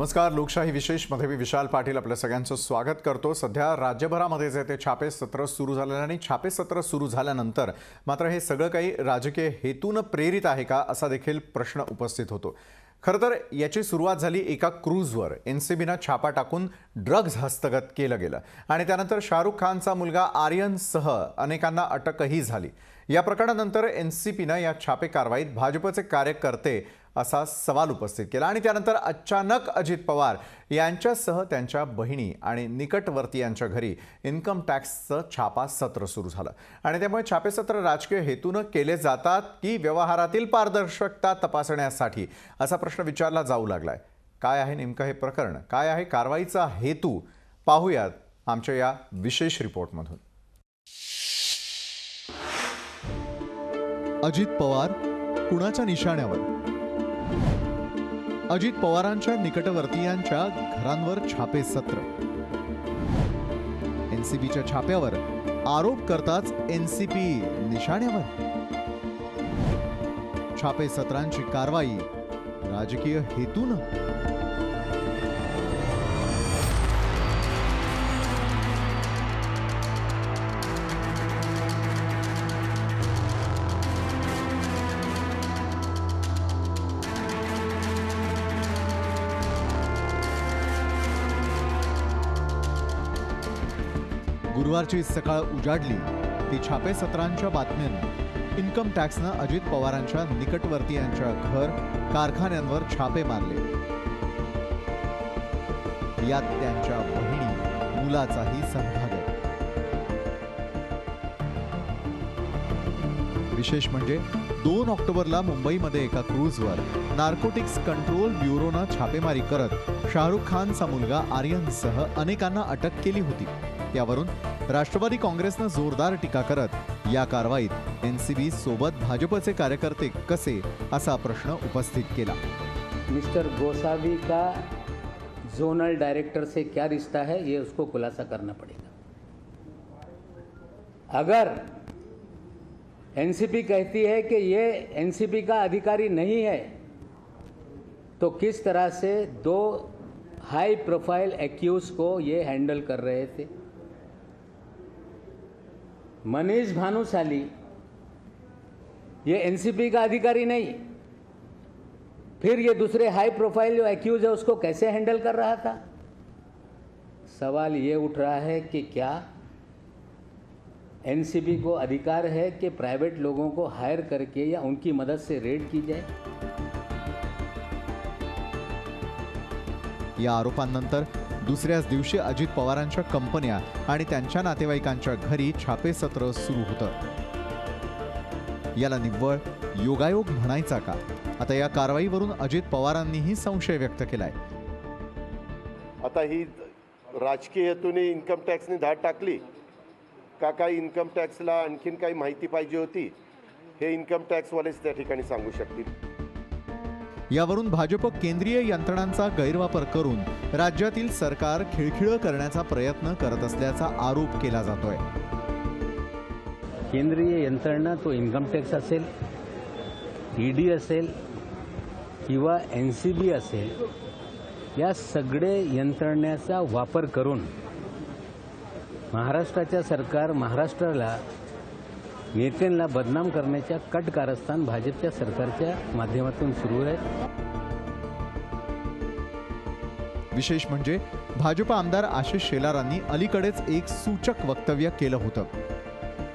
नमस्कार. लोकशाही विशेषमध्ये मी विशाल पाटील आपल्या सगळ्यांचं स्वागत करतो. सध्या राज्यभरामध्ये जे ते छापे सत्र सुरू झालेलं आणि छापे सत्र सुरू झाल्यानंतर मात्र हे सगळं काही राजकीय हेतून प्रेरित आहे का असा देखील प्रश्न उपस्थित होतो. खरं तर याची सुरुवात झाली एका क्रूजवर. एनसीबीनं छापा टाकून ड्रग्ज हस्तगत केलं गेलं आणि त्यानंतर शाहरुख खानचा मुलगा आर्यनसह अनेकांना अटकही झाली. या प्रकरणानंतर एनसीबीनं या छापे कारवाईत भाजपचे कार्यकर्ते असा सवाल उपस्थित केला आणि त्यानंतर अचानक अजित पवार यांच्यासह त्यांच्या बहिणी आणि निकटवर्तीयांच्या घरी इन्कम टॅक्सचं छापा सत्र सुरू झालं आणि त्यामुळे छापे सत्र राजकीय हेतून केले जातात की व्यवहारातील पारदर्शकता तपासण्यासाठी असा प्रश्न विचारला जाऊ लागलाय. काय आहे नेमकं हे प्रकरण, काय आहे कारवाईचा हेतू, पाहूयात आमच्या या विशेष रिपोर्टमधून. अजित पवार कुणाच्या निशाण्यावर? अजित पवारांच्या निकटवर्तीयांच्या घरांवर छापे सत्र. एनसीबीच्या छाप्यावर आरोप करताच एनसीबी निशाण्यावर. छापे सत्रांची कारवाई राजकीय हेतून. गुरुवारची सकाळ उजाडली ती छापे सत्रांच्या बातम्यांनी. इन्कम टॅक्सनं अजित पवारांच्या निकटवर्तीयांच्या घर, कारखान्यांवर छापे मारले. यात त्यांच्या बहिणी, मुलाचाही सहभाग आहे. विशेष म्हणजे 2 ऑक्टोबरला मुंबईमध्ये एका क्रूजवर नार्कोटिक्स कंट्रोल ब्युरोनं छापेमारी करत शाहरुख खानचा मुलगा आर्यनसह अनेकांना अटक केली होती. यावरून राष्ट्रवादी काँग्रेसनं जोरदार टीका करत या कारवाईत एनसीबी सोबत भाजपचे कार्यकर्ते कसे असा प्रश्न उपस्थित केला. मिस्टर गोसावी का जोनल डायरेक्टर से क्या रिश्ता है, ये उसको खुलासा करना पड़ेगा. अगर एनसीबी कहती है कि ये एनसीबी का अधिकारी नहीं है, तो किस तरह से 2 हाई प्रोफाइल एक्यूज को ये हैंडल कर रहे थे. मनीष भानुशाली ये एनसीबी का अधिकारी नहीं, फिर ये दूसरे हाई प्रोफाइल जो एक्यूज है उसको कैसे हैंडल कर रहा था. सवाल ये उठ रहा है कि क्या एनसीबी को अधिकार है कि प्राइवेट लोगों को हायर करके या उनकी मदद से रेड की जाए. या आरोपांनंतर दुसऱ्याच दिवशी अजित पवारांच्या कंपन्या आणि त्यांच्या नातेवाईकांच्या घरी छापे सत्र सुरू होतं. याला निव्वळ योगायोग म्हणायचा का? आता या कारवाईवरून अजित पवारांनीही संशय व्यक्त केलाय. आता ही राजकीय हेतूने इन्कम टॅक्सने धाड टाकली का? काही इन्कम टॅक्सला आणखीन काही माहिती पाहिजे होती, हे इन्कम टॅक्सवालेच त्या ठिकाणी सांगू शकतील. यावरून भाजप केंद्रीय यंत्रणांचा गैरवापर करून राज्यातील सरकार खिळखिळं करण्याचा प्रयत्न करत असल्याचा आरोप केला जातोय. केंद्रीय यंत्रणा तो इन्कम टॅक्स असेल, ईडी असेल किंवा एनसीबी असेल, या सगळे यंत्रणेचा वापर करून महाराष्ट्राच्या सरकार, महाराष्ट्राला, नेत्यांना बदनाम करण्याच्या कट कारस्थान भाजपच्या सरकारच्या माध्यमातून सुरू आहे. विशेष म्हणजे भाजप आमदार आशिष शेलारांनी अलीकडेच एक सूचक वक्तव्य केलं होतं.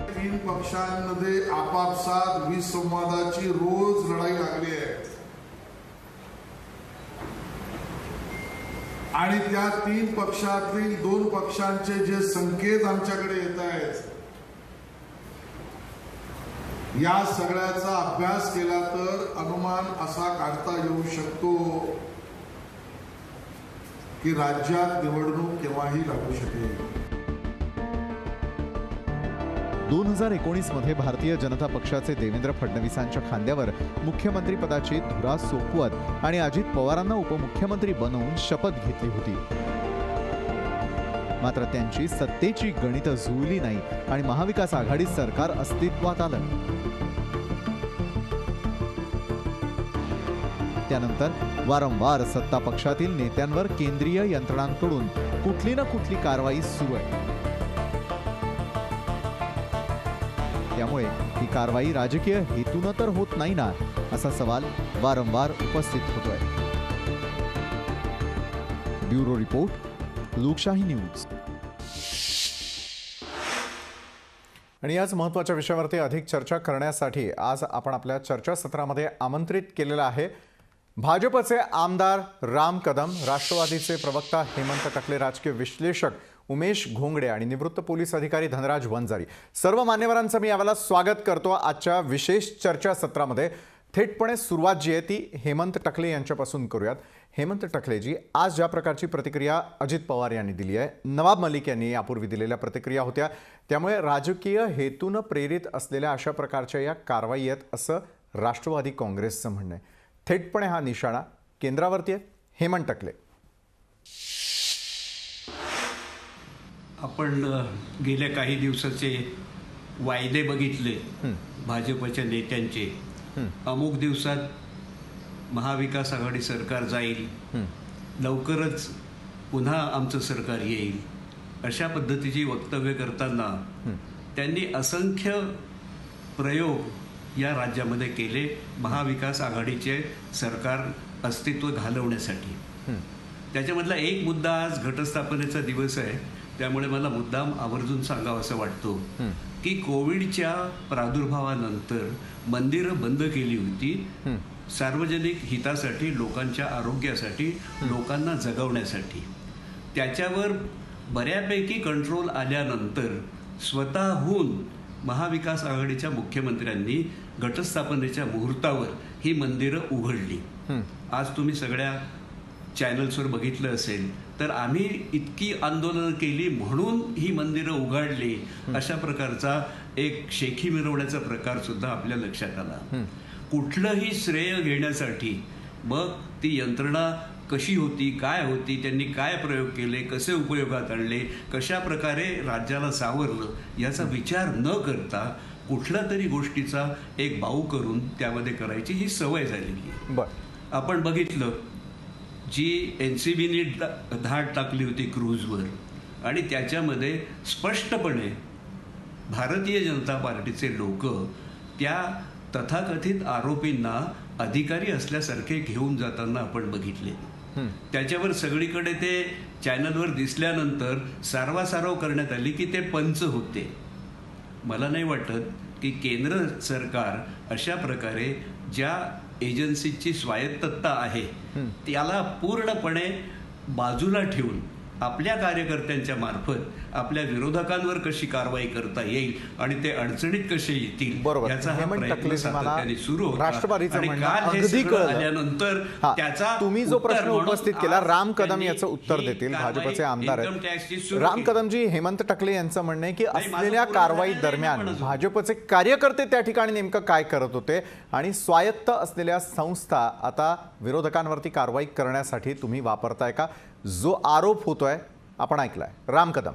3 पक्षांमध्ये आपापसात विसंवादाची रोज लढाई लागली आहे आणि त्या 3 पक्षातील 2 पक्षांचे जे संकेत आमच्याकडे येत आहेत, या सगळ्याचा अभ्यास केला तर अनुमान असा काढता येऊ शकतो की राज्यात निवडणूक केव्हाही लागू शकेल. 2019 मध्ये भारतीय जनता पक्षाचे देवेंद्र फडणवीसांच्या खांद्यावर मुख्यमंत्रीपदाची धुरा सोपवत आणि अजित पवारांना उपमुख्यमंत्री बनवून शपथ घेतली होती. मात्र त्यांची सत्तेची गणितं जुळली नाही आणि महाविकास आघाडी सरकार अस्तित्वात आलं. त्यानंतर वारंवार सत्ता पक्षातील नेत्यांवर केंद्रीय यंत्रणांकडून कुठली ना कुठली कारवाई सुरू आहे. त्यामुळे ही कारवाई राजकीय हेतून तर होत नाही ना, असा सवाल वारंवार उपस्थित होतोय. ब्युरो रिपोर्ट, लोकशाही न्यूज. आणि याच महत्त्वाच्या विषयावरती अधिक चर्चा करण्यासाठी आज आपण आपल्या चर्चासत्रामध्ये आमंत्रित केलेलं आहे भाजपचे आमदार राम कदम, राष्ट्रवादीचे प्रवक्ता हेमंत टकले, राजकीय विश्लेषक उमेश घोंगडे आणि निवृत्त पोलीस अधिकारी धनराज वंजारी. सर्व मान्यवरांचं मी यावेळेला स्वागत करतो आजच्या विशेष चर्चासत्रामध्ये. थेटपणे सुरुवात जी आहे ती हेमंत टकले यांच्यापासून करूयात. हेमंत टकलेजी, आज ज्या प्रकारची प्रतिक्रिया अजित पवार यांनी दिली आहे, नवाब मलिक यांनी यापूर्वी दिलेल्या प्रतिक्रिया होत्या, त्यामुळे राजकीय हेतून प्रेरित असलेल्या अशा प्रकारच्या या कारवाई आहेत असं राष्ट्रवादी काँग्रेसचं म्हणणं आहे. थेटपणे हा निशाणा केंद्रावरती आहे. हेमंत टकले, आपण गेल्या काही दिवसाचे वायदे बघितले भाजपच्या नेत्यांचे. अमुक दिवसात महाविकास आघाडी सरकार जाईल, लवकरच पुन्हा आमचं सरकार येईल, अशा पद्धतीची वक्तव्य करताना त्यांनी असंख्य प्रयोग या राज्यामध्ये केले महाविकास आघाडीचे सरकार अस्तित्व घालवण्यासाठी. त्याच्यामधला एक मुद्दा, आज घटस्थापनेचा दिवस आहे त्यामुळे मला मुद्दाम आवर्जून सांगावं असं वाटतो की कोविडच्या प्रादुर्भावानंतर मंदिरं बंद केली होती सार्वजनिक हितासाठी, लोकांच्या आरोग्यासाठी, लोकांना जगवण्यासाठी. त्याच्यावर बऱ्यापैकी कंट्रोल आल्यानंतर स्वतःहून महाविकास आघाडीच्या मुख्यमंत्र्यांनी घटस्थापनेच्या मुहूर्तावर ही मंदिरं उघडली. आज तुम्ही सगळ्या चॅनल्सवर बघितलं असेल तर आम्ही इतकी आंदोलनं केली म्हणून ही मंदिरं उघडली, अशा प्रकारचा एक शेखी मिरवण्याचा प्रकार सुद्धा आपल्या लक्षात आला. कुठलंही श्रेय घेण्यासाठी मग ती यंत्रणा कशी होती, काय होती, त्यांनी काय प्रयोग केले, कसे उपयोगात आणले, कशा प्रकारे राज्याला सावरलं, याचा विचार न करता कुठल्या तरी गोष्टीचा एक बाऊ करून त्यामध्ये करायची ही सवय झालेली आहे. आपण बघितलं जी NCBने धाड टाकली होती क्रूजवर, आणि त्याच्यामध्ये स्पष्टपणे भारतीय जनता पार्टीचे लोक त्या तथाकथित आरोपींना अधिकारी असल्यासारखे घेऊन जाताना आपण बघितले. त्याच्यावर सगळीकडे ते चॅनलवर दिसल्यानंतर सारवासारव करण्यात आली की ते पंच होते. मला नाही वाटत की केंद्र सरकार अशा प्रकारे ज्या एजन्सीची स्वायत्तता आहे त्याला पूर्णपणे बाजूला ठेवून आपल्या कार्यकर्त्यांच्या मार्फत आपल्या विरोधकांवर कशी कारवाई करता येईल आणि ते अडचणीत कसे येतील याचा हा प्रयत्न सातत्याने सुरू होता. आणि काल हे सगळं आल्यानंतर त्याचा तुम्ही जो प्रश्न उपस्थित केला, राम कदम याचं उत्तर देतील, भाजपचे आमदार आहेत. राम कदमजी, हेमंत टकले यांचं म्हणणं आहे की असलेल्या कारवाई दरम्यान भाजपचे कार्यकर्ते त्या ठिकाणी नेमकं काय करत होते आणि स्वायत्त असलेल्या संस्था आता विरोधकांवरती कारवाई करण्यासाठी तुम्ही वापरताय का, जो आरोप होतोय आपण ऐकलाय. राम कदम,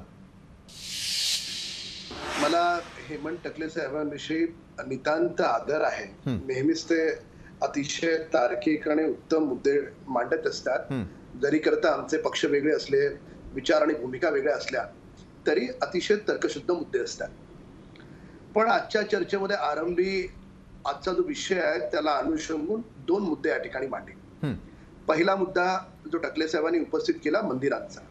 मला हेमंत टकले साहेबांविषयी नितांत आदर आहे. नेहमीच ते अतिशय तार्किक आणि उत्तम मुद्दे मांडत असतात. जरी करता आमचे पक्ष वेगळे असले, विचार आणि भूमिका वेगळ्या असल्या तरी अतिशय तर्कशुद्ध मुद्दे असतात. पण आजच्या चर्चेमध्ये आरंभी आजचा जो विषय आहे त्याला अनुसरून दोन मुद्दे या ठिकाणी मांडले. पहिला मुद्दा जो टकले साहेबांनी उपस्थित केला, मंदिरांचा.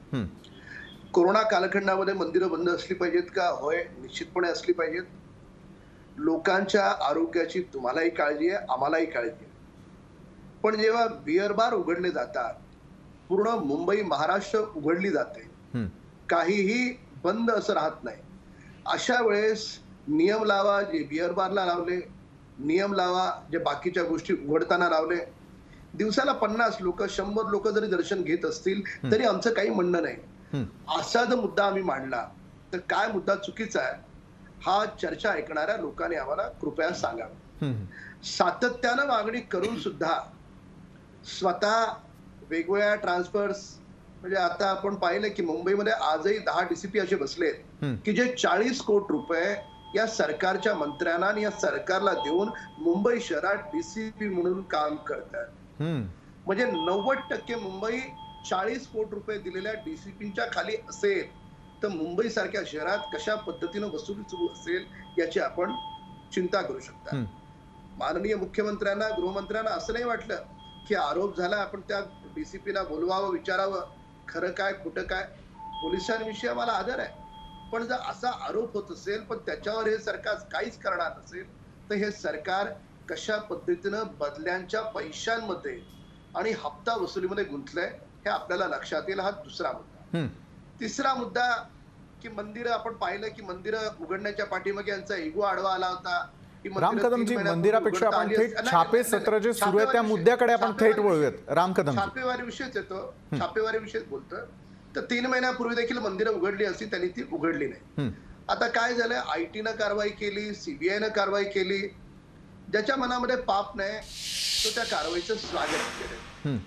कोरोना कालखंडामध्ये मंदिरं बंद असली पाहिजेत का? होय, निश्चितपणे असली पाहिजेत. लोकांच्या आरोग्याची तुम्हालाही काळजी आहे, आम्हालाही काळजी आहे. पण जेव्हा बिअर बार उघडले जातात, पूर्ण मुंबई महाराष्ट्र उघडली जाते, काहीही बंद असं राहत नाही. अशा वेळेस नियम लावा, जे बिअर बारला लावले, नियम लावा जे बाकीच्या गोष्टी उघडताना लावले. दिवसाला 50 लोक 100 लोक जरी दर्शन घेत असतील तरी आमचं काही म्हणणं नाही. असा जर मुद्दा आम्ही मांडला तर काय मुद्दा चुकीचा आहे हा चर्चा ऐकणाऱ्या लोकांनी आम्हाला कृपया सांगावं. सातत्यानं मागणी करून सुद्धा स्वतः वेगवेगळ्या ट्रान्सफर्स, म्हणजे आता आपण पाहिलं की मुंबईमध्ये आजही 10 DCP असे बसलेत की जे 40 कोटी रुपये या सरकारच्या मंत्र्यांना आणि या सरकारला देऊन मुंबई शहरात DCP म्हणून काम करतात. म्हणजे 90% मुंबई 40 कोटी रुपये दिलेल्या डीसीपीच्या खाली असेल तर मुंबई सारख्या शहरात कशा पद्धतीनं वसुली सुरू असेल याची आपण चिंता करू शकता. माननीय मुख्यमंत्र्यांना गृहमंत्र्यांना असं नाही वाटलं की आरोप झाला आपण त्या डीसीपीला बोलवावं विचारावं खरं काय खोटं काय. पोलिसांविषयी आम्हाला आदर आहे पण जर असा आरोप होत असेल पण त्याच्यावर हे सरकार काहीच करणार नसेल तर हे सरकार कशा पद्धतीनं बदल्यांच्या पैशांमध्ये आणि हप्ता वसुलीमध्ये गुंतलंय हे आपल्याला लक्षात येईल. हा दुसरा मुद्दा. तिसरा मुद्दा की मंदिरं आपण पाहिलं की मंदिरं उघडण्याच्या पाठीमागे यांचा इगो आडवा आला होता. राम कदमजी, मंदिरापेक्षा आपण थेट छापे सत्र जे सुरू आहे त्या मुद्द्याकडे आपण थेट वळूयात. राम कदम, छापेवारी विषयच येतो, छापेवारी विषयच बोलतोय. तर 3 महिन्यापूर्वी देखील मंदिरं उघडली असती त्यांनी ती उघडली नाही. आता काय झालंय, आयटीनं कारवाई केली, सीबीआयनं कारवाई केली. ज्याच्या मनामध्ये पाप नाही तो त्या कारवाईचं स्वागत केलं.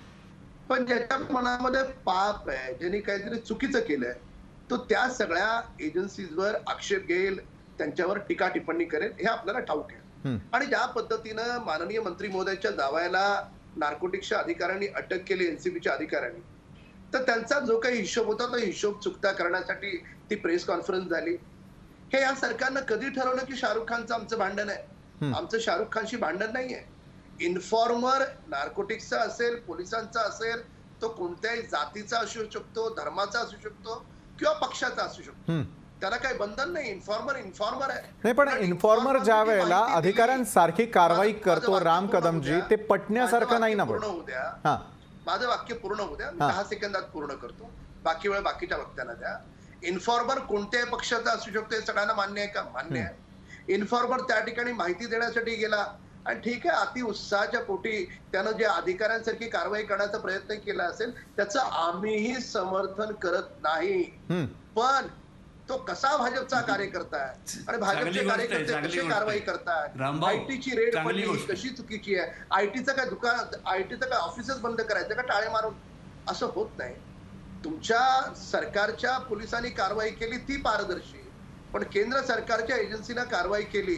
पण ज्याच्या मनामध्ये पाप आहे, ज्यांनी काहीतरी चुकीचं केलंय तो त्या सगळ्या एजन्सीजवर आक्षेप घेईल, त्यांच्यावर टीका टिप्पणी करेल हे आपल्याला ठाऊक आहे. आणि ज्या पद्धतीनं माननीय मंत्री महोदयाच्या जावयाला नार्कोटिक्सच्या अधिकाऱ्यांनी अटक केली, एनसीबीच्या अधिकाऱ्यांनी, तर त्यांचा जो काही हिशोब होता तो हिशोब चुकता करण्यासाठी ती प्रेस कॉन्फरन्स झाली. हे या सरकारनं कधी ठरवलं की शाहरुख खानचं आमचं भांडण आहे? आमचं शाहरुख खानशी भांडण नाहीये. इन्फॉर्मर नार्कोटिक्सचा असेल, पोलिसांचा असेल, तो कोणत्याही जातीचा असू शकतो, धर्माचा असू शकतो किंवा पक्षाचा असू शकतो. त्याला काही बंधन नाही. इन्फॉर्मर आहे. नाही, पण इन्फॉर्मर ज्या वेळेला अधिकाऱ्यांसारखी कारवाई करतो राम कदमजी, ते पटण्यासारखं नाही ना. पूर्ण होऊ द्या, माझं वाक्य पूर्ण होऊ द्या. 10 सेकंदात पूर्ण करतो, बाकी वेळ बाकीच्या वक्त्यांना द्या. इन्फॉर्मर कोणत्याही पक्षाचा असू शकतो हे सगळ्यांना मान्य आहे का? मान्य आहे. इन्फॉर्मर त्या ठिकाणी माहिती देण्यासाठी गेला आणि ठीक आहे, अति उत्साहाच्या पोटी त्यानं जे अधिकाऱ्यांसारखी कारवाई करण्याचा प्रयत्न केला असेल त्याचं आम्हीही समर्थन करत नाही. पण तो कसा भाजपचा कार्यकर्ता आहे आणि भाजपचे कार्यकर्ते कशी कारवाई करतात, आयटीची रेड पडली कशी चुकीची आहे, आयटीचं काय दुकान, आयटीचं काय ऑफिसच बंद करायचं का टाळे मारून? असं होत नाही. तुमच्या सरकारच्या पोलिसांनी कारवाई केली ती पारदर्शी, पण केंद्र सरकारच्या एजन्सीनं कारवाई केली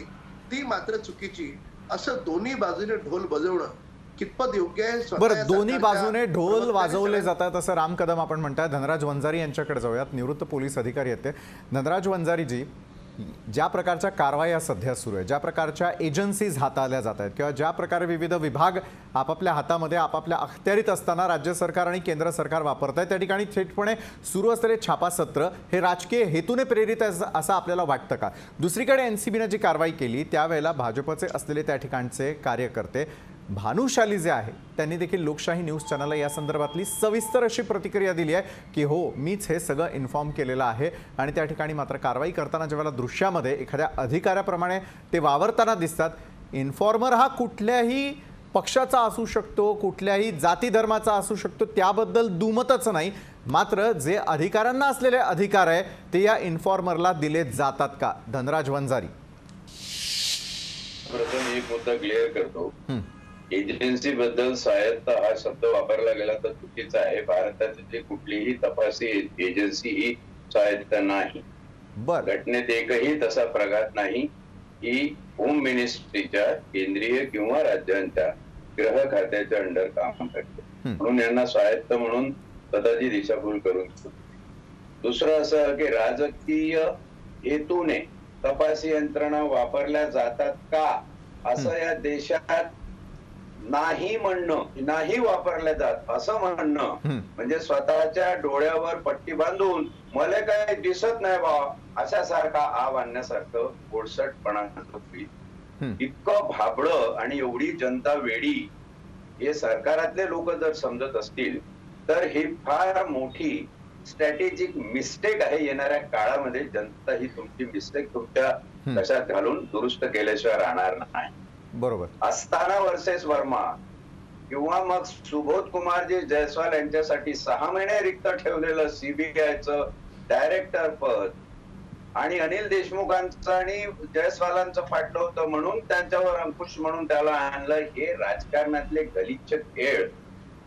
ती मात्र चुकीची. असं दोन्ही बाजूने ढोल बजवणं कितपत योग्य आहे? बरं, दोन्ही बाजूने ढोल वाजवले जातात असं राम कदम आपण म्हणताय. धनराज वंजारी यांच्याकडे जाऊयात, निवृत्त पोलीस अधिकारी आहेत ते. धनराज वंजारीजी, ज्या प्रकारच्या कारवाया सध्या सुरू आहे, ज्या प्रकारच्या एजन्सीज हाताळल्या जात आहेत किंवा ज्या प्रकारे विविध विभाग आपापल्या हातामध्ये आपापल्या अखत्यारीत असताना राज्य सरकार आणि केंद्र सरकार वापरत आहे, त्या ठिकाणी थेटपणे सुरू असलेले छापा सत्र हे राजकीय हेतूने प्रेरित आहे असं आपल्याला वाटतं का? दुसरीकडे एनसीबीने जी कारवाई केली त्यावेळेला भाजपचे असलेले त्या ठिकाणचे कार्यकर्ते भानुशाली जे आहे त्यांनी देखील लोकशाही न्यूज चॅनलला या संदर्भातली सविस्तर अशी प्रतिक्रिया दिली आहे की हो, मीच हे सगळं इन्फॉर्म केलेलं आहे. आणि त्या ठिकाणी मात्र कारवाई करताना ज्यावेळेला दृश्यामध्ये एखाद्या अधिकाऱ्याप्रमाणे ते वावरताना दिसतात. इन्फॉर्मर हा कुठल्याही पक्षाचा असू शकतो, कुठल्याही जाती धर्माचा असू शकतो, त्याबद्दल दुमतच नाही. मात्र जे अधिकाऱ्यांना असलेले अधिकार आहे ते या इन्फॉर्मरला दिले जातात का? धनराज वंजारी. प्रथम एक मुद्दा क्लिअर करतो. एजन्सी बद्दल स्वायत्त हा शब्द वापरला गेला तर चुकीचा आहे. भारतातील कुठलीही तपासी एजन्सी ही स्वायत्त नाही. घटनेत एकही तसा प्रघात नाही की होम मिनिस्ट्रीच्या केंद्रीय किंवा राज्यांच्या गृह खात्याच्या अंडर काम करते म्हणून यांना स्वायत्त म्हणून स्वतःची दिशाभूल करून घेतो. दुसरं असं की राजकीय हेतूने तपासी यंत्रणा वापरल्या जातात का असं या देशात नाही म्हणणं, नाही वापरल्या जात असं म्हणणं म्हणजे स्वतःच्या डोळ्यावर पट्टी बांधून मला काय दिसत नाही बा अशा सारखा आव आणण्यासारखं गोडसटपणा होईल. इतकं भाबडं आणि एवढी जनता वेडी हे सरकारातले लोक जर समजत असतील तर ही फार मोठी स्ट्रॅटेजिक मिस्टेक आहे. येणाऱ्या काळामध्ये जनता ही तुमची मिस्टेक तुमच्या लक्षात घालून दुरुस्त केल्याशिवाय राहणार नाही. बरोबर. अस्ताना वर्सेस वर्मा किंवा मग सुबोध कुमारजी जयस्वाल यांच्यासाठी 6 महिने रिक्त ठेवलेलं सीबीआयचं डायरेक्टर पद आणि अनिल देशमुखांचं आणि जयस्वालांचं फाटलं होतं म्हणून त्यांच्यावर अंकुश म्हणून त्याला आणलं. हे राजकारणातले गलिच्छ खेळ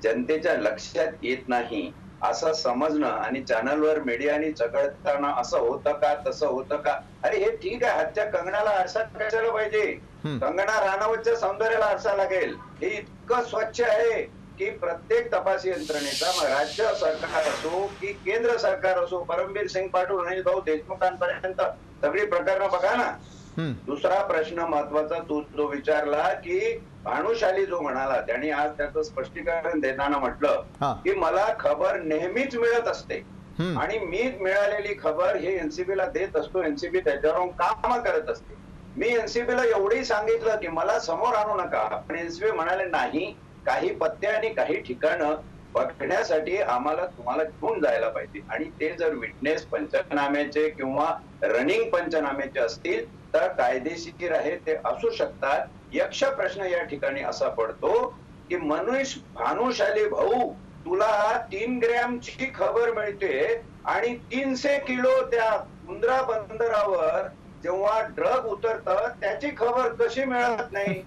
जनतेच्या लक्षात येत नाही असं समजणं आणि चॅनलवर मीडियानी चकडताना असं होतं का तसं होतं का. अरे हे ठीक आहे, हातच्या कंगणाला आरसा कशाला पाहिजे? कंगना राणावतच्या सौंदर्याला आरसा लागेल. हे इतकं स्वच्छ आहे की प्रत्येक तपास यंत्रणेचा मग राज्य सरकार असो की केंद्र सरकार असो, परमबीर सिंग पाटील आणि भाऊ देशमुखांपर्यंत सगळी प्रकरणं बघा ना. दुसरा प्रश्न महत्वाचा तू जो विचारला की भानुशाली जो म्हणाला, त्यांनी आज त्याचं स्पष्टीकरण देताना म्हटलं की मला खबर नेहमीच मिळत असते आणि मी मिळालेली खबर हे एनसीबी ला देत असतो, एनसीबी त्याच्यावरून काम करत असते. मी एनसीबी ला एवढंही सांगितलं की मला समोर आणू नका, पण एनसीबी म्हणाले नाही, काही पत्ते आणि काही ठिकाणं बघण्यासाठी आम्हाला तुम्हाला घेऊन जायला पाहिजे आणि ते जर विटनेस पंचनाम्याचे किंवा रनिंग पंचनाम्याचे असतील तर कायदेशीर आहे, ते असू शकतात. यक्ष प्रश्न या ठिकाणी असा पडतो की भानुशाली भाऊ, तुला 3 ग्रॅमची खबर मिळते आणि 300 किलो त्या मुंद्रा बंदरावर जेव्हा ड्रग उतरतं त्याची खबर कशी मिळत नाही?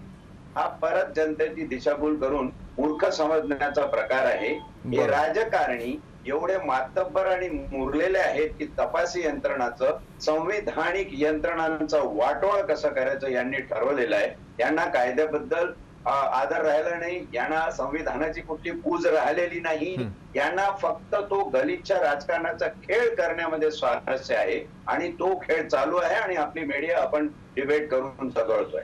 हा परत जनतेची दिशाभूल करून मूर्ख समजण्याचा प्रकार आहे. हे राजकारणी एवढे मातब्बर आणि मुरलेले आहेत की तपासी यंत्रणाचं, संविधानिक यंत्रणांचं वाटोळ कसं करायचं यांनी ठरवलेलं आहे. यांना कायद्याबद्दल आदर राहिला नाही, यांना संविधानाची कुठली पूज राहिलेली नाही, यांना फक्त तो गलिच्छ राजकारणाचा खेळ करण्यामध्ये स्वारस्य आहे आणि तो खेळ चालू आहे आणि आपली मीडिया आपण डिबेट करून चघळतोय.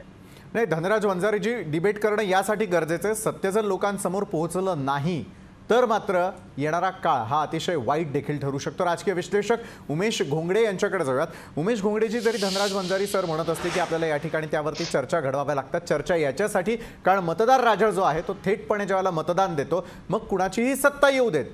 नाही, धनराज वंजारीजी, डिबेट करणं यासाठी गरजेचं आहे. सत्य जर लोकांसमोर पोहोचलं नाही तर मात्र येणारा काळ हा अतिशय वाईट देखील ठरू शकतो. राजकीय विश्लेषक उमेश घोंगडे यांच्याकडे जाऊयात. उमेश घोंगडेजी, जरी धनराज वंजारी सर म्हणत असते की आपल्याला या ठिकाणी त्यावरती चर्चा घडवाव्या लागतात, चर्चा याच्यासाठी कारण मतदार राजा जो आहे तो थेटपणे ज्यावेळेला मतदान देतो मग कुणाचीही सत्ता येऊ देत,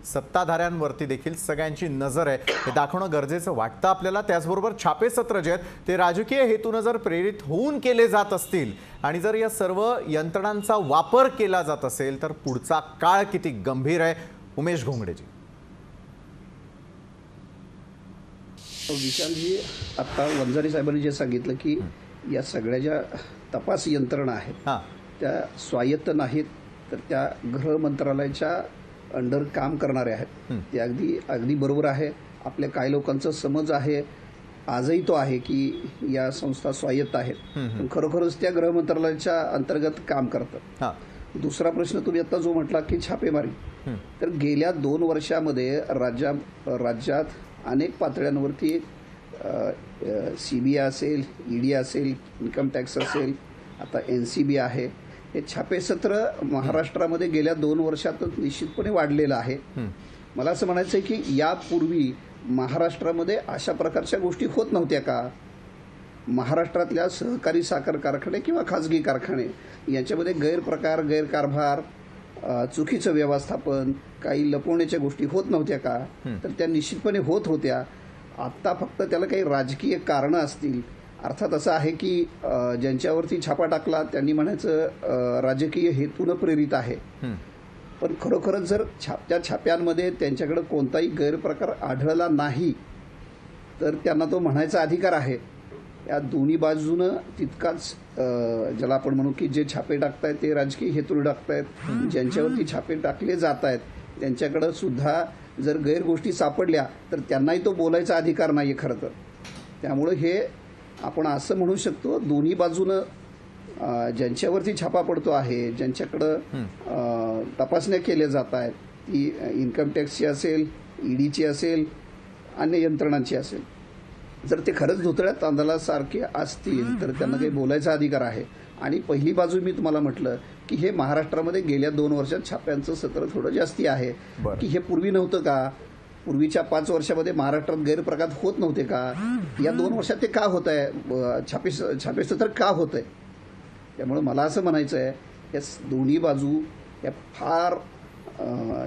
सत्ताधाऱ्यांवरती देखील सगळ्यांची नजर आहे हे दाखवणं गरजेचं वाटतं आपल्याला. त्याचबरोबर छापेसत्र जे आहेत ते राजकीय हेतूनं जर प्रेरित होऊन केले जात असतील आणि जर या सर्व यंत्रणांचा वापर केला जात असेल तर पुढचा काळ किती गंभीर आहे. उमेश घोंगडेजी. विशालजी, आता वंजारी साहेबांनी जे सांगितलं की या सगळ्या ज्या तपास यंत्रणा आहेत त्या स्वायत्त नाहीत, तर त्या गृह मंत्रालयाच्या अंडर काम करणारे आहेत. ते अगदी बरोबर आहे. आपल्या काही लोकांचा समज आहे, आजही तो आहे की या संस्था स्वायत्त आहेत, पण खरोखरच त्या गृह मंत्रालयाच्या अंतर्गत काम करतात. दुसरा प्रश्न तुम्ही आता जो म्हटला की छापेमारी, तर गेल्या 2 वर्षामध्ये राज्यात अनेक पातळ्यांवरती CBI असेल, ED असेल, इन्कम टॅक्स असेल, आता NCB आहे, हे छापेसत्र महाराष्ट्रामध्ये गेल्या 2 वर्षात निश्चितपणे वाढलेलं आहे. मला असं म्हणायचं आहे की यापूर्वी महाराष्ट्रामध्ये अशा प्रकारच्या गोष्टी होत नव्हत्या का? महाराष्ट्रातल्या सहकारी साखर कारखाने किंवा खाजगी कारखाने यांच्यामध्ये गैरप्रकार, गैरकारभार, चुकीचं व्यवस्थापन, काही लपवण्याच्या गोष्टी होत नव्हत्या का? तर त्या निश्चितपणे होत होत्या. आत्ता फक्त त्याला काही राजकीय कारणं असतील. अर्थात असं आहे की ज्यांच्यावरती छापा टाकला त्यांनी म्हणायचं राजकीय हेतून प्रेरित आहे, पण खरोखरच जर त्या छाप्यांमध्ये त्यांच्याकडे कोणताही गैरप्रकार आढळला नाही तर त्यांना तो म्हणायचा अधिकार आहे. या दोन्ही बाजूनं तितकाच ज्याला आपण म्हणू की जे छापे टाकतायत ते राजकीय हेतून टाकतायत, ज्यांच्यावरती छापे टाकले जात आहेत त्यांच्याकडं सुद्धा जर गैर गोष्टी सापडल्या तर त्यांनाही तो बोलायचा अधिकार नाही आहे खरं तर. त्यामुळे हे आपण असं म्हणू शकतो दोन्ही बाजूनं ज्यांच्यावरती छापा पडतो आहे, ज्यांच्याकडं तपासण्या केल्या जात आहेत, ती इन्कम टॅक्सची असेल, EDची असेल, अन्य यंत्रणांची असेल, जर ते खरंच धुतळ्या तांदळासारखे असतील तर त्यांना काही बोलायचा अधिकार आहे. आणि पहिली बाजू मी तुम्हाला म्हटलं की हे महाराष्ट्रामध्ये गेल्या 2 वर्षात छाप्यांचं सत्र थोडं जास्ती आहे की हे पूर्वी नव्हतं का? पूर्वीच्या 5 वर्षामध्ये महाराष्ट्रात गैरप्रकार होत नव्हते का? या 2 वर्षात ते का होत आहे? छापेसत्र का होत आहे? त्यामुळे मला असं म्हणायचं आहे या दोन्ही बाजू या फार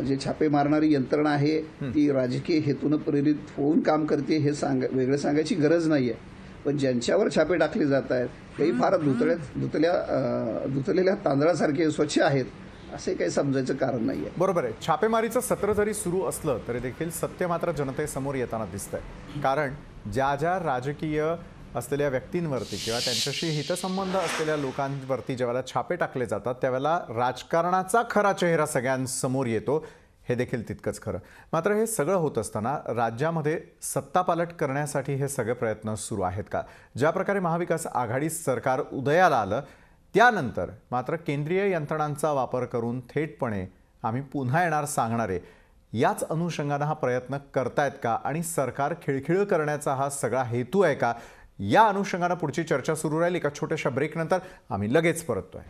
जे छापे मारणारी यंत्रणा आहे ती राजकीय हेतून प्रेरित होऊन काम करते हे वेगळं सांगायची गरज नाही आहे. पण ज्यांच्यावर छापे टाकले जात आहेत तेही फार धुतलेल्या तांदळासारखे स्वच्छ आहेत असे काही समजायचं कारण नाही आहे. बरोबर आहे. छापेमारीचं सत्र जरी सुरू असलं तरी देखील सत्य मात्र जनतेसमोर येताना दिसतंय. कारण ज्या ज्या राजकीय असलेल्या व्यक्तींवरती किंवा त्यांच्याशी हितसंबंध असलेल्या लोकांवरती ज्यावेळेला छापे टाकले जातात त्यावेळेला राजकारणाचा खरा चेहरा सगळ्यांसमोर येतो, हे देखील तितकंच खरं. मात्र हे सगळं होत असताना राज्यामध्ये सत्तापालट करण्यासाठी हे सगळे प्रयत्न सुरू आहेत का? ज्या प्रकारे महाविकास आघाडी सरकार उदयाला आलं त्यानंतर मात्र केंद्रीय यंत्रणांचा वापर करून थेटपणे आम्ही पुन्हा येणार सांगणारे याच अनुषंगानं हा प्रयत्न करतायत का आणि सरकार खिळखिळ करण्याचा हा सगळा हेतू आहे का, या अनुषंगानं पुढची चर्चा सुरू राहील. एका छोट्याशा ब्रेकनंतर आम्ही लगेच परततोय.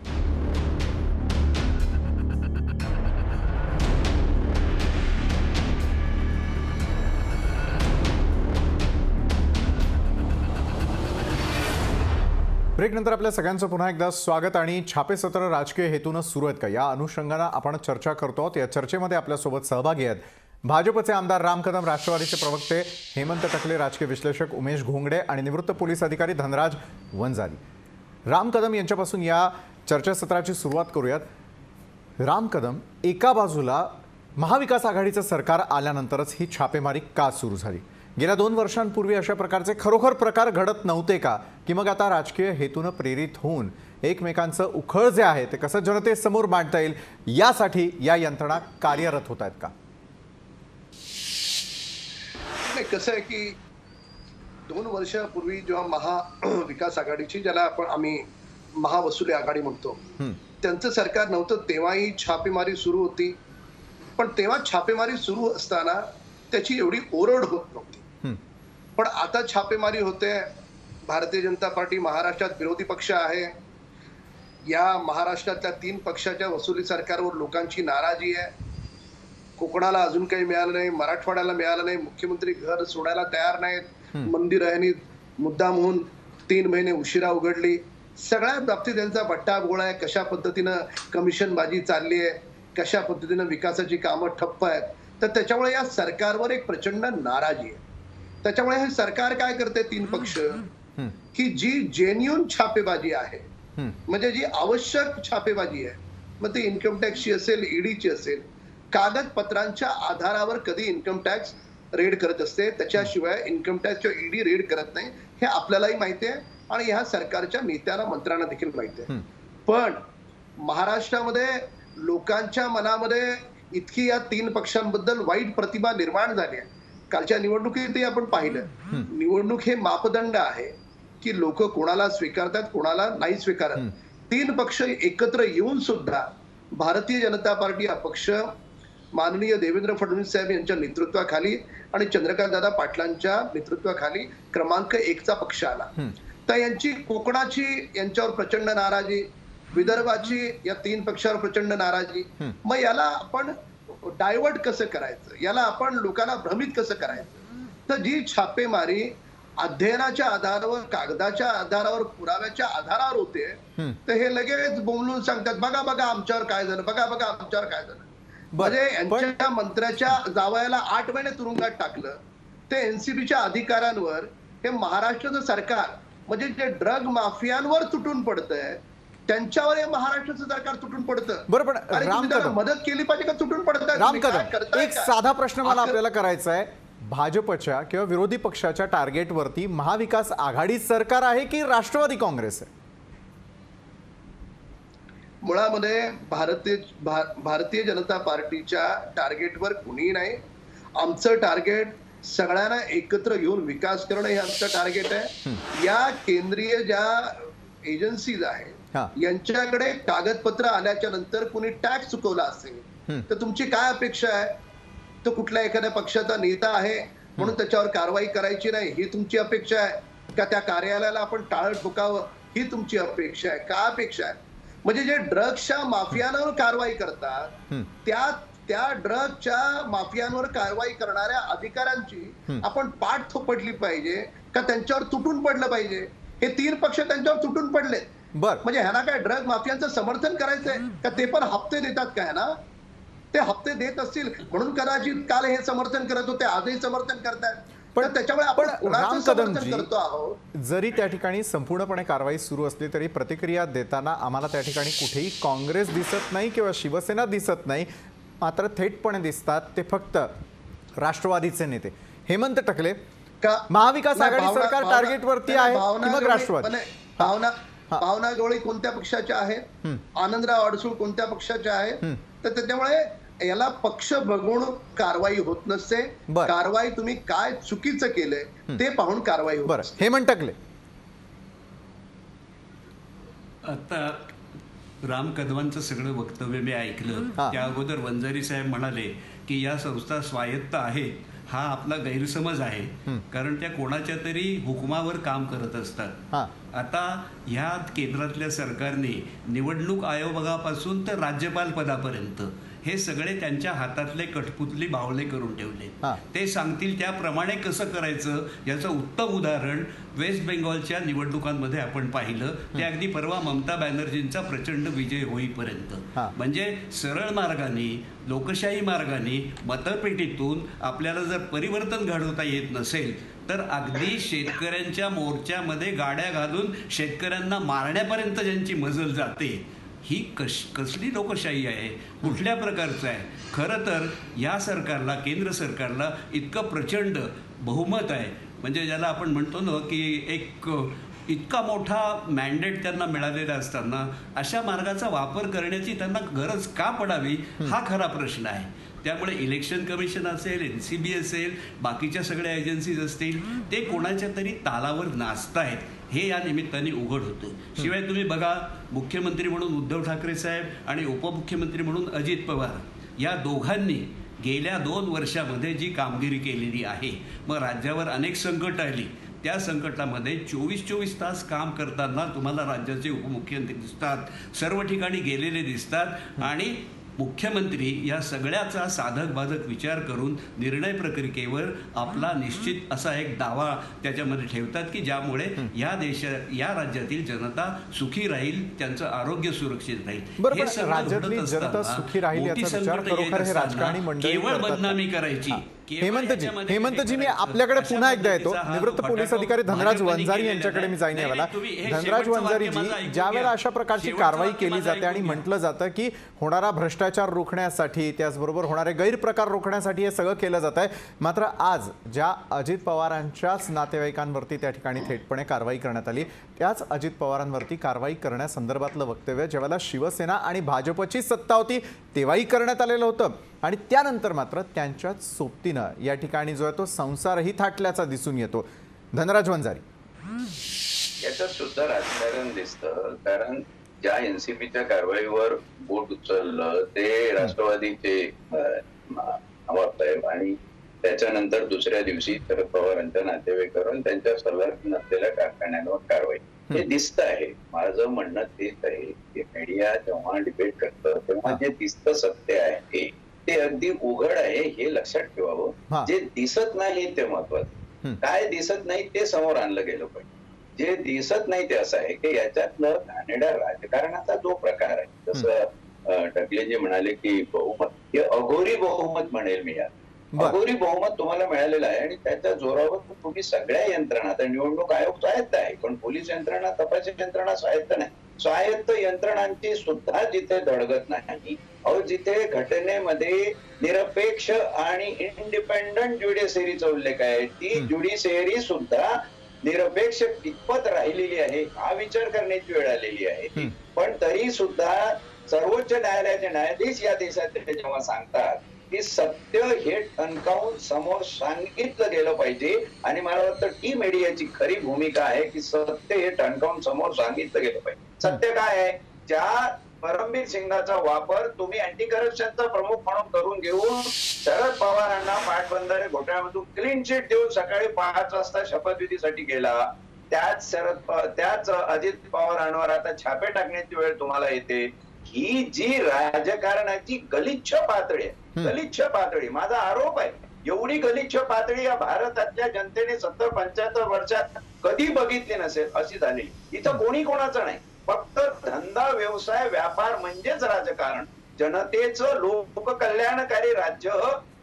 ब्रेकनंतर आपल्या सगळ्यांचं पुन्हा एकदा स्वागत. आणि छापेसत्र राजकीय हेतूनं सुरू आहेत का, या अनुषंगानं आपण चर्चा करतो आहोत. या चर्चेमध्ये आपल्यासोबत सहभागी आहेत भाजपचे आमदार राम कदम, राष्ट्रवादीचे प्रवक्ते हेमंत टकले, राजकीय विश्लेषक उमेश घोंगडे आणि निवृत्त पोलीस अधिकारी धनराज वंजारी. राम कदम यांच्यापासून या चर्चासत्राची सुरुवात करूयात. राम कदम, एका बाजूला महाविकास आघाडीचं सरकार आल्यानंतरच ही छापेमारी का सुरू झाली? गेल्या 2 वर्षांपूर्वी अशा प्रकारचे खरोखर प्रकार घडत नव्हते का, की मग आता राजकीय हेतूनं प्रेरित होऊन एकमेकांचं उखळ जे आहे ते कसं जनतेसमोर मांडता येईल यासाठी या यंत्रणा कार्यरत होत आहेत का? नाही, कसं आहे की 2 वर्षापूर्वी जेव्हा महाविकास आघाडीची, ज्याला आम्ही महावसुली आघाडी म्हणतो, त्यांचं सरकार नव्हतं तेव्हाही छापेमारी सुरू होती. पण तेव्हा छापेमारी सुरू असताना त्याची एवढी ओरड होत नव्हती. पण आता छापेमारी होते. भारतीय जनता पार्टी महाराष्ट्रात विरोधी पक्ष आहे. या महाराष्ट्रातल्या 3 पक्षाच्या वसुली सरकारवर लोकांची नाराजी आहे. कोकणाला अजून काही मिळालं नाही, मराठवाड्याला मिळालं नाही, मुख्यमंत्री घर सोडायला तयार नाहीत, मंदिरांनी मुद्दामहून 3 महिने उशिरा उघडली. सगळ्या बाबतीत त्यांचा बट्टा गोळा आहे. कशा पद्धतीनं कमिशनबाजी चालली आहे, कशा पद्धतीनं विकासाची कामं ठप्प आहेत. तर त्याच्यामुळे या सरकारवर एक प्रचंड नाराजी आहे. त्याच्यामुळे हे सरकार काय करते, 3 पक्ष, की जी जेन्युन छापेबाजी आहे, म्हणजे जी आवश्यक छापेबाजी आहे, मग ती इन्कम टॅक्सची असेल, ईडीची असेल, कागदपत्रांच्या आधारावर कधी इन्कम टॅक्स रेड करत असते. त्याच्याशिवाय इन्कम टॅक्स किंवा ईडी रेड करत नाही, हे आपल्यालाही माहिती आहे आणि ह्या सरकारच्या नेत्यांना, मंत्र्यांना देखील माहिती आहे. पण महाराष्ट्रामध्ये लोकांच्या मनामध्ये इतकी या 3 पक्षांबद्दल वाईट प्रतिमा निर्माण झाली आहे. कालच्या निवडणुकीतही आपण पाहिलं, निवडणूक हे मापदंड आहे की लोक कोणाला स्वीकारतात, कोणाला नाही स्वीकारत. 3 पक्ष एकत्र येऊन सुद्धा भारतीय जनता पार्टी हा पक्ष माननीय देवेंद्र फडणवीस साहेब यांच्या नेतृत्वाखाली आणि चंद्रकांतदादा पाटलांच्या नेतृत्वाखाली क्रमांक 1चा पक्ष आला. तर यांची कोकणाची यांच्यावर प्रचंड नाराजी, विदर्भाची या 3 पक्षावर प्रचंड नाराजी. मग याला आपण डायव्हर्ट कसं करायचं, याला आपण लोकांना भ्रमित कसं करायचं? तर जी छापेमारी अध्ययनाच्या आधारावर, कागदाच्या आधारावर, पुराव्याच्या आधारावर होते, तर हे लगेच बोंबलून सांगतात, बघा बघा आमच्यावर काय झालं, बघा बघा आमच्यावर काय झालं. म्हणजे यांच्या मंत्र्याच्या जावयाला 8 महिने तुरुंगात टाकलं. ते एनसीबीच्या अधिकाऱ्यांवर हे महाराष्ट्राचं सरकार, म्हणजे जे ड्रग माफियांवर तुटून पडतंय, त्यांच्यावर हे महाराष्ट्राचं सरकार तुटून पडतं. बरोबर. राम कदम, मदत केली पाहिजे का तुटून पडतं? राम कदम, एक साधा प्रश्न मला आपल्याला करायचा आहे. भाजपच्या किंवा विरोधी पक्षाच्या टार्गेटवरती महाविकास आघाडी सरकार आहे की राष्ट्रवादी काँग्रेस आहे? मुळामध्ये भारतीय जनता पार्टीच्या टार्गेटवर कुणीही नाही. आमचं टार्गेट सगळ्यांना एकत्र घेऊन विकास करणं हे आमचं टार्गेट आहे. या केंद्रीय ज्या एजन्सीज आहेत यांच्याकडे कागदपत्र आल्याच्या नंतर कुणी टॅक्स चुकवला असेल तर तुमची काय अपेक्षा आहे? तो कुठल्या एखाद्या पक्षाचा नेता आहे म्हणून त्याच्यावर कारवाई करायची नाही ही तुमची अपेक्षा आहे का? त्या कार्यालयाला आपण टाळं ठोकावं ही तुमची अपेक्षा आहे का? अपेक्षा आहे म्हणजे जे ड्रग्सच्या माफियांवर कारवाई करतात त्या ड्रग्सच्या माफियांवर कारवाई करणाऱ्या अधिकाऱ्यांची आपण पाठ थोपटली पाहिजे का त्यांच्यावर तुटून पडलं पाहिजे? हे 3 पक्ष त्यांच्यावर तुटून पडले. म्हणजे ह्यांना काय ड्रग माफियांचं समर्थन करायचंय का? ते पण हप्ते देतात का ह्यांना? ते हप्ते देत असतील म्हणून कदाचित काल हे समर्थन करत होते, आजही समर्थन करतात. पण त्याच्यामुळे आपण राम कदमजी, करतो आहोत. जरी त्या ठिकाणी संपूर्णपणे कारवाई सुरू असली तरी प्रतिक्रिया देताना आम्हाला त्या ठिकाणी कुठेही काँग्रेस दिसत नाही किंवा शिवसेना दिसत नाही. मात्र थेटपणे दिसतात ते फक्त राष्ट्रवादीचे नेते. हेमंत टकले, महाविकास आघाडी सरकार टार्गेटवरती आहे की मग राष्ट्रवादी? भावना गवळी कोणत्या पक्षाच्या आहेत? आनंदराव अडसूळ कोणत्या पक्षाच्या आहेत? तर त्याच्यामुळे याला पक्ष बघून कारवाई होत नसते. कारवाई तुम्ही काय चुकीचं केलंय ते पाहून कारवाई होत. हेमंत टकले, आता राम कदमांचं सगळं वक्तव्य मी ऐकलं. त्या अगोदर वंजारी साहेब म्हणाले की या संस्था स्वायत्त आहेत. हा आपला गैरसमज आहे, कारण त्या कोणाच्या तरी हुकुमावर काम करत असतात. आता ह्या केंद्रातल्या सरकारने निवडणूक आयोगापासून तर राज्यपाल पदापर्यंत हे सगळे त्यांच्या हातातले कठपुतली बावले करून ठेवले. ते सांगतील त्याप्रमाणे कसं करायचं याचं उत्तम उदाहरण वेस्ट बेंगॉलच्या निवडणुकांमध्ये आपण पाहिलं. ते अगदी परवा ममता बॅनर्जींचा प्रचंड विजय होईपर्यंत. म्हणजे सरळ मार्गाने, लोकशाही मार्गाने, मतपेटीतून आपल्याला जर परिवर्तन घडवता येत नसेल तर अगदी शेतकऱ्यांच्या मोर्चामध्ये गाड्या घालून शेतकऱ्यांना मारण्यापर्यंत ज्यांची मजल जाते, ही कसली लोकशाही आहे, कुठल्या प्रकारचं आहे? खरं तर या सरकारला, केंद्र सरकारला इतकं प्रचंड बहुमत आहे, म्हणजे ज्याला आपण म्हणतो ना की एक इतका मोठा मॅन्डेट त्यांना मिळालेला असताना अशा मार्गाचा वापर करण्याची त्यांना गरज का पडावी, हा खरा प्रश्न आहे. त्यामुळे इलेक्शन कमिशन असेल, NCB असेल, बाकीच्या सगळ्या एजन्सीज असतील, ते कोणाच्या तरी तालावर नाचतायत हे या निमित्ताने उघड होतं. शिवाय तुम्ही बघा, मुख्यमंत्री म्हणून उद्धव ठाकरे साहेब आणि उपमुख्यमंत्री म्हणून अजित पवार या दोघांनी गेल्या 2 वर्षामध्ये जी कामगिरी केलेली आहे, मग राज्यावर अनेक संकट आली, त्या संकटामध्ये 24 तास काम करताना तुम्हाला राज्याचे उपमुख्यमंत्री दिसतात, सर्व ठिकाणी गेलेले दिसतात आणि मुख्यमंत्री या सगळ्याचा साधक बाधक विचार करून निर्णय प्रक्रियेवर आपला निश्चित असा एक दावा त्याच्यामध्ये ठेवतात की ज्यामुळे या राज्यातील जनता सुखी राहील, त्यांचं आरोग्य सुरक्षित राहील. बरोबर, राज्यातली जनता सुखी राहील याचा विचार खरोखर हे राजकारणी मंडळी केवळ बदनामी करायची. हेमंतजी मी आपल्याकडे पुन्हा एकदा येतो. निवृत्त पोलीस अधिकारी धनराज वंजारी यांच्याकडे मी जाईन यावेळेला. धनराज वंजारीजी, ज्या वेळेला अशा प्रकारची कारवाई केली जाते आणि म्हटलं जातं की होणारा भ्रष्टाचार रोखण्यासाठी, त्याचबरोबर होणारे गैरप्रकार रोखण्यासाठी हे सगळं केलं जात आहे, मात्र आज ज्या अजित पवारांच्याच नातेवाईकांवरती त्या ठिकाणी थेटपणे कारवाई करण्यात आली, त्याच अजित पवारांवरती कारवाई करण्यासंदर्भातलं वक्तव्य ज्यावेळेला शिवसेना आणि भाजपची सत्ता होती तेव्हाही करण्यात आलेलं होतं आणि त्यानंतर मात्र त्यांच्याच सोबतीनं या ठिकाणी जो आहे तो संसारही थाटल्याचा दिसून येतो. धनराज वंजारी, याच्यात सुद्धा राजकारण दिसतं, कारण ज्या NCBच्या कारवाईवर बोट उचललं ते राष्ट्रवादीचे नवाब साहेब आणि त्याच्यानंतर दुसऱ्या दिवशी शरद पवारांच्या नातेवाईकांवर त्यांच्या सल्लागार नसलेल्या कारखान्यांवर कारवाई, हे दिसत आहे. माझं म्हणणं तेच आहे की मीडिया जेव्हा डिबेट करतं तेव्हा जे दिसतं सत्य आहे ते अगदी उघड आहे हे लक्षात ठेवावं. जे दिसत नाही ते महत्वाचं. काय दिसत नाही ते समोर आणलं गेलं पाहिजे. जे दिसत नाही ते असं आहे की याच्यातनं घाणेरड्या राजकारणाचा जो प्रकार आहे, जसं टकलेजी म्हणाले की बहुमत, हे अघोरी बहुमत म्हणेल मी. अघोरी बहुमत तुम्हाला मिळालेलं आहे आणि त्याच्या जोरावर तुम्ही सगळ्या यंत्रणा, आता निवडणूक आयोग स्वायत्त आहे पण पोलीस यंत्रणा, तपास यंत्रणा स्वायत्त नाही. स्वायत्त यंत्रणांची सुद्धा जिथे धडगत नाही, जिथे घटनेमध्ये निरपेक्ष आणि इंडिपेंडंट ज्युडिशियरीचा उल्लेख आहे, ती ज्युडिशियरी सुद्धा निरपेक्ष कितपत राहिलेली आहे हा विचार करण्याची वेळ आलेली आहे. पण तरी सुद्धा सर्वोच्च न्यायालयाचे न्यायाधीश या देशात जेव्हा सांगतात की सत्य हे ठणकावून समोर सांगितलं गेलं पाहिजे, आणि मला वाटतं ती मीडियाची खरी भूमिका आहे की सत्य हे ठणकावून समोर सांगितलं गेलं पाहिजे. सत्य काय आहे? ज्या परमबीर सिंगाचा वापर तुम्ही अँटी करप्शनचा प्रमुख म्हणून करून घेऊन शरद पवारांना पाटबंधारे घोटाळ्यामधून क्लीन चिट देऊन सकाळी 5 वाजता शपथविधीसाठी गेला, त्याच अजित पवारांवर आता छापे टाकण्याची वेळ तुम्हाला येते. ही जी राजकारणाची गलिच्छ पातळी आहे, गलिच्छ पातळी, माझा आरोप आहे एवढी गलिच्छ पातळी या भारतातल्या जनतेने 70-75 वर्षात कधी बघितली नसेल अशी झाली. इथं कोणी कोणाचं नाही, फक्त धंदा, व्यवसाय, व्यापार म्हणजेच राजकारण. जनतेचं लोककल्याणकारी राज्य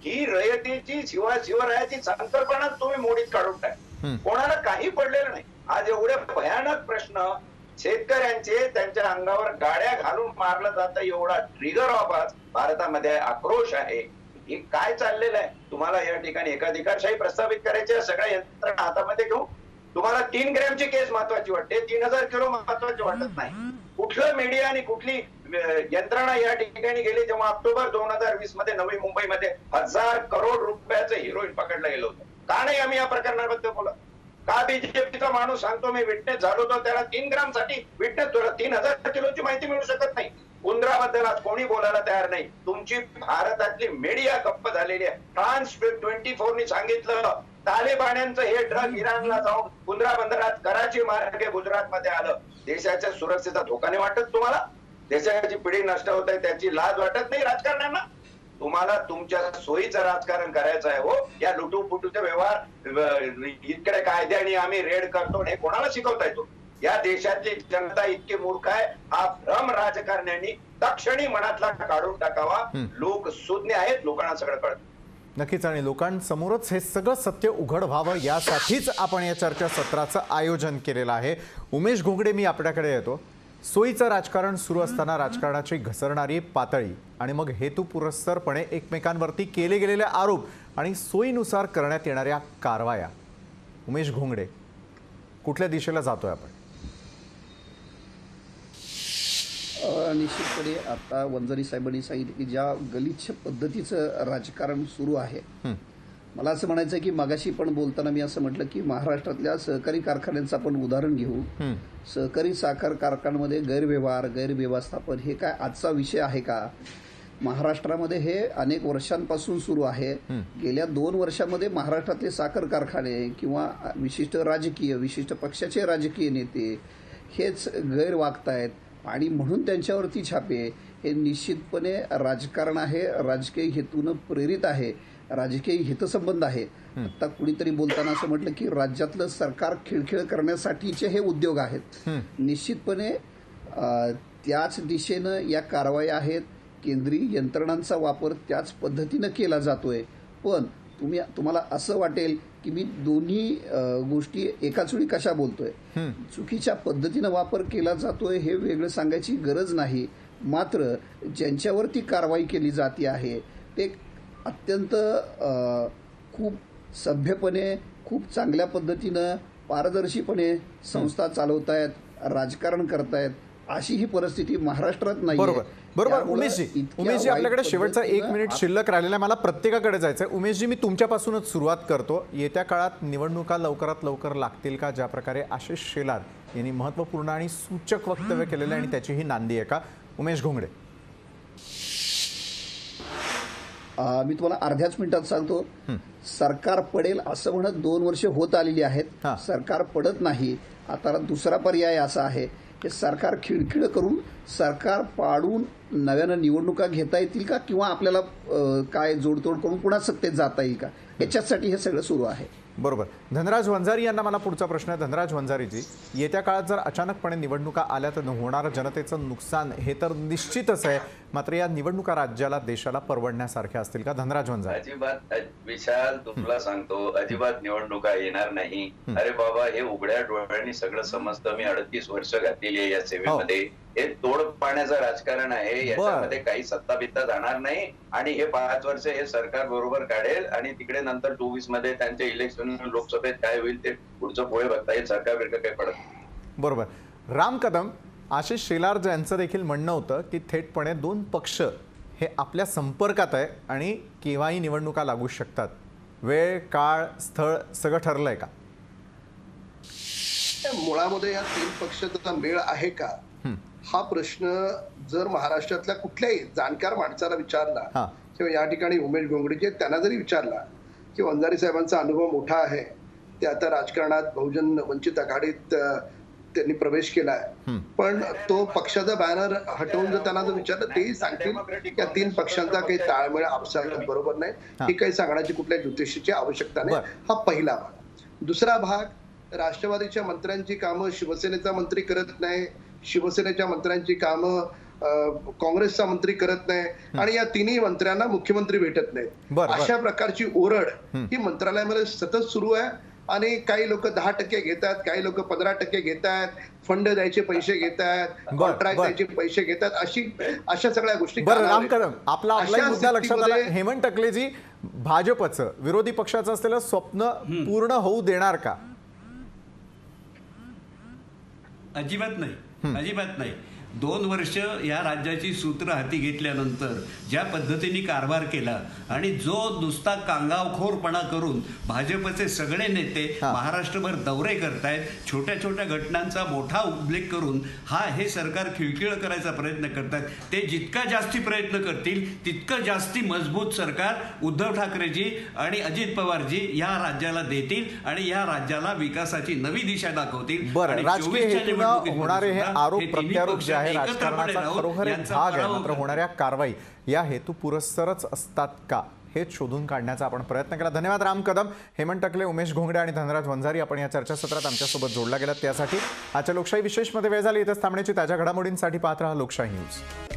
ही रयतेची शिवरायाची संकल्पना तुम्ही मोडीत काढून टाक. कोणाला काही पडलेलं नाही. आज एवढे भयानक प्रश्न शेतकऱ्यांचे, त्यांच्या अंगावर गाड्या घालून मारलं जातं, एवढा ट्रिगर ऑफ आज भारतामध्ये आक्रोश आहे. हे काय चाललेलं आहे? तुम्हाला या ठिकाणी एकाधिकारशाही प्रस्थापित करायचे, सगळ्या यंत्रणा हातामध्ये घेऊन तुम्हाला 3 ग्रॅमची केस महत्वाची वाटते, 3000 किलो महत्वाची वाटत नाही. कुठलं मीडिया आणि कुठली यंत्रणा या ठिकाणी गेली जेव्हा ऑक्टोबर 2020 मध्ये नवी मुंबईमध्ये 1000 करोड रुपयाचं हिरोईन पकडलं गेलं होतं? का नाही आम्ही या प्रकरणाबद्दल बोलत? का बीजेपीचा माणूस सांगतो मी विटनेस झालो तर त्याला 3 ग्रामसाठी विटनेस तुला 3000 किलोची माहिती मिळू शकत नाही. उंदराबद्दल आज कोणी बोलायला तयार नाही. तुमची भारतातली मीडिया गप्प झालेली आहे. फ्रान्स 24 सांगितलं तालिबान्यांचं हे ड्रग इराणला जाऊन उंदरा बंदरात कराची मार्गे गुजरातमध्ये आलं. देशाच्या सुरक्षेचा धोका नाही वाटत तुम्हाला? देशाची पिढी नष्ट होत आहे त्याची लाज वाटत नाही राजकारण्यांना? तुम्हाला तुमच्या सोयीचं राजकारण करायचं आहे हो. या लुटूपुटूचे व्यवहार इकडे कायद्याने आम्ही रेड करतो हे कोणाला शिकवताय तो? या देशातली जनता इतकी मूर्ख आहे. हा भ्रम राजकारण्यांनी तक्षणी मनातला काढून टाकावा. लोक सुज्ञ आहेत, लोकांना सगळं कळतं. नक्कीच, आणि लोकांसमोरच हे सगळं सत्य उघड व्हावं यासाठीच आपण या चर्चासत्राचं आयोजन केलेलं आहे. उमेश घोंगडे, मी आपल्याकडे येतो. सोयीचं राजकारण सुरू असताना राजकारणाची घसरणारी पातळी आणि मग हेतुपुरस्सरपणे एकमेकांवरती केले गेलेले आरोप आणि सोयीनुसार करण्यात येणाऱ्या कारवाया. उमेश घोंगडे, कुठल्या दिशेला जातोय आपण? निश्चितपणे आता वंजारी साहेबांनी सांगितलं की ज्या गलिच्छ पद्धतीचं राजकारण सुरू आहे, मला असं म्हणायचं आहे की मगाशी पण बोलताना मी असं म्हटलं की महाराष्ट्रातल्या सहकारी कारखान्यांचं आपण उदाहरण घेऊ. सहकारी साखर कारखान्यांमध्ये गैरव्यवहार, गैरव्यवस्थापन हे काय आजचा विषय आहे का? महाराष्ट्रामध्ये हे अनेक वर्षांपासून सुरू आहे. गेल्या 2 वर्षामध्ये महाराष्ट्रातले साखर कारखाने किंवा विशिष्ट पक्षाचे राजकीय नेते हेच गैर वागतायत आणि म्हणून त्यांच्यावरती छापे. हे निश्चितपणे राजकारण आहे, राजकीय हेतून प्रेरित आहे, राजकीय हितसंबंध आहे. आता कुणीतरी बोलताना असं म्हटलं की राज्यातलं सरकार खिळखिळ करण्यासाठीचे हे उद्योग आहेत. निश्चितपणे त्याच दिशेनं या कारवाया आहेत. केंद्रीय यंत्रणांचा वापर त्याच पद्धतीनं केला जातोय. पण तुम्हाला असं वाटेल की मी दोन्ही गोष्टी एकाच वेळी कशा बोलतोय. चुकीच्या पद्धतीनं वापर केला जातोय हे वेगळं सांगायची गरज नाही. मात्र ज्यांच्यावरती कारवाई केली जाते आहे ते अत्यंत खूप सभ्यपणे, खूप चांगल्या पद्धतीनं, पारदर्शीपणे संस्था चालवतायत, राजकारण करतायत. अशी ही परिस्थिती महाराष्ट्रात नाही. बरोबर. उमेशजी, आपल्याकडे शेवटचा 1 मिनिट शिल्लक राहिलेला आहे. मला प्रत्येकाकडे जायचं आहे. उमेशजी, मी तुमच्यापासूनच सुरुवात करतो. येत्या काळात निवडणुका लवकरात लवकर लागतील का? ज्या प्रकारे आशिष शेलार यांनी महत्त्वपूर्ण आणि सूचक वक्तव्य केलेलं आहे आणि त्याची ही नांदी आहे का? उमेश घोंगडे. मी तुम्हाला अर्ध्याच मिनिटात सांगतो. सरकार पडेल असं म्हणत 2 वर्ष होत आलेली आहेत. सरकार पडत नाही. आता दुसरा पर्याय असा आहे की सरकार खिळखिळ करून सरकार पाडून नव्यानं निवडणुका घेता येतील का, किंवा आपल्याला काय जोडतोड करून पुन्हा सत्तेत जाता येईल का, याच्यासाठी हे सगळं सुरू आहे. बरोबर. धनराज वंजारी यांना मला पुढचा प्रश्न आहे. धनराज वंजारीजी, येत्या काळात जर अचानकपणे निवडणुका आल्या तर होणारं जनतेचं नुकसान हे तर निश्चितच आहे. मात्र या निवडणुका राज्याला, देशाला परवडण्यासारख्या असतील का? धनराज वंजारी. अजिबात विशाल, तुला सांगतो, अजिबात निवडणुका येणार नाही. अरे बाबा, हे उघड्या डोळ्यांनी सगळं समजतं. मी 38 वर्ष घातलेली आहे या सेवेमध्ये. हे तोड पाण्याचं राजकारण आहे. याच्यामध्ये काही सत्ता बित्ता जाणार नाही आणि हे 5 वर्ष हे सरकार बरोबर काढेल आणि तिकडे नंतर 24 मध्ये त्यांच्या इलेक्शन लोकसभेत काय होईल ते पुढचं पोळे बघता येईल. सरकार बिरकार काही पडत. बरोबर. राम कदम, आशिष शेलार यांचं देखील म्हणणं होतं की थेटपणे 2 पक्ष हे आपल्या संपर्कात आहे आणि केव्हाही निवडणुका लागू शकतात. वेळ, काळ, स्थळ सगळं ठरलंय का? मुळामध्ये या 3 पक्षाचा मेळ आहे का, हा प्रश्न जर महाराष्ट्रातल्या कुठल्याही जाणकार माणसाला विचारला किंवा या ठिकाणी उमेश घोंगडे त्यांना जरी विचारला की वंजारी साहेबांचा अनुभव मोठा आहे, ते आता राजकारणात बहुजन वंचित आघाडीत त्यांनी प्रवेश केलाय, पण तो पक्षाचा बॅनर हटवून जर त्यांना जर विचारलं तेही सांगतील की या 3 पक्षांचा काही ताळमेळ आपसात बरोबर नाही. ही काही सांगण्याची कुठल्या ज्योतिषीची आवश्यकता नाही. हा पहिला भाग. दुसरा भाग, राष्ट्रवादीच्या मंत्र्यांची कामं शिवसेनेचा मंत्री करत नाही, शिवसेनेच्या मंत्र्यांची कामं काँग्रेसचा मंत्री करत नाही आणि या 3ही मंत्र्यांना मुख्यमंत्री भेटत नाहीत. अशा प्रकारची ओरड ही मंत्रालयामध्ये सतत सुरू आहे आणि काही लोक 10% घेतात, काही लोक 15% घेतात, फंड द्यायचे पैसे घेतात, कॉन्ट्रॅक्ट द्यायचे पैसे घेतात, अशा सगळ्या गोष्टी. राम कदम, आपला मुद्दा लक्षात आला. हेमंत टकलेजी, भाजपचं विरोधी पक्षाचं असलेलं स्वप्न पूर्ण होऊ देणार का? अजिबात नाही. 2 वर्ष या राज्याची सूत्र हाती घेतल्यानंतर ज्या पद्धतीने कारभार केला आणि जो नुसता कांगावखोरपणा करून भाजपचे सगळे नेते महाराष्ट्रभर दौरे करतायत, छोट्या छोट्या घटनांचा मोठा उल्लेख करून हे सरकार खिळखिळ करायचा प्रयत्न करतात, ते जितका जास्ती प्रयत्न करतील तितकं जास्ती मजबूत सरकार उद्धव ठाकरेजी आणि अजित पवारजी या राज्याला देतील आणि या राज्याला विकासाची नवी दिशा दाखवतील. बरं, आणि राजकीय 24च्या हेतून निवडणुकीत होणारे हे सुद्धा आरोप हे तिन्ही प्रत्यारोप पक्ष जे आहे एकत्रपणे राजकारणाचा राहून खरोखर एक यांचा भाग आहे, पराभव मात्र करतील. होणाऱ्या कारवाई या हेतू पुरस्सरच असतात का हेच शोधून काढण्याचा आपण प्रयत्न केला. धन्यवाद राम कदम, हेमंत टकले, उमेश घोंगडे आणि धनराज वंजारी आपण या चर्चासत्रात आमच्यासोबत जोडला गेलात त्यासाठी. आजच्या लोकशाही विशेषमध्ये वेळ झाली. इथंच थांबण्याची ताज्या घडामोडींसाठी पाहत राहा लोकशाही न्यूज.